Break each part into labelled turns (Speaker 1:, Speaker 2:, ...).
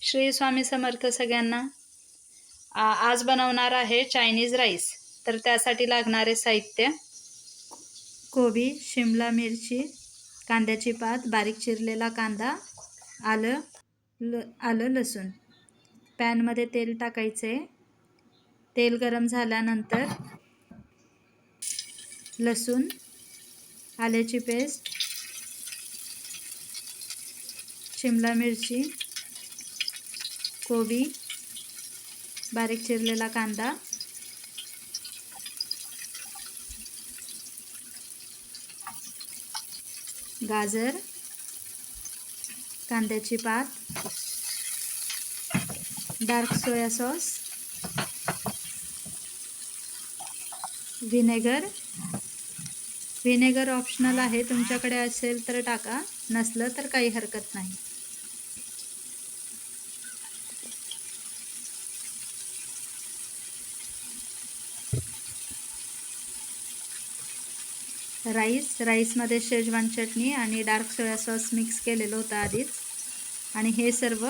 Speaker 1: श्री स्वामी समर्थ सगळ्यांना. आज बनवणार आहे चायनीज राईस. तर त्यासाठी लागणारे साहित्य: कोबी, शिमला मिरची, कांद्याची पात, बारीक चिरलेला कांदा, आलं लसूण. पॅनमध्ये तेल टाकायचे. तेल गरम झाल्यानंतर लसूण, आल्याची पेस्ट, शिमला मिरची, कोबी, बारीक चिरलेला कांदा, गाजर, कांद्याची पात, dark soya sauce, vinegar optional आहे, तुमच्याकडे असेल तर टाका, नसलं तर काही हरकत नाही. राईसमध्ये शेजवान चटणी आणि डार्क सोया सॉस मिक्स केलेलं होतं आधीच, आणि हे सर्व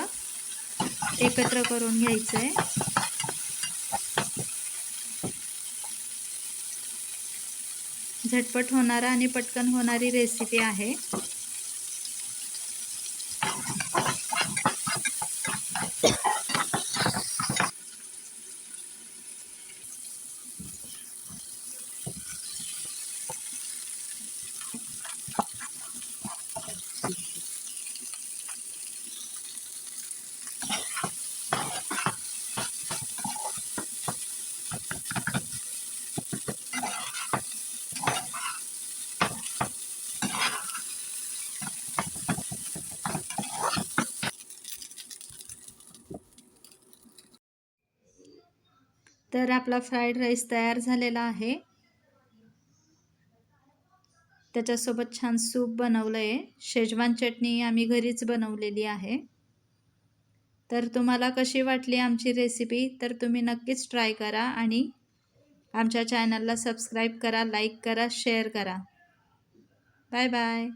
Speaker 1: एकत्र करून घ्यायचं आहे. झटपट होणारा आणि पटकन होणारी रेसिपी आहे. तर आपला फ्राईड राईस तयार झालेला आहे. त्याच्यासोबत छान सूप बनवलं आहे. शेजवान चटणी आम्ही घरीच बनवलेली आहे. तर तुम्हाला कशी वाटली आमची रेसिपी, तर तुम्ही नक्कीच ट्राय करा आणि आमच्या चॅनलला सबस्क्राईब करा, लाईक करा, शेअर करा. Bye bye.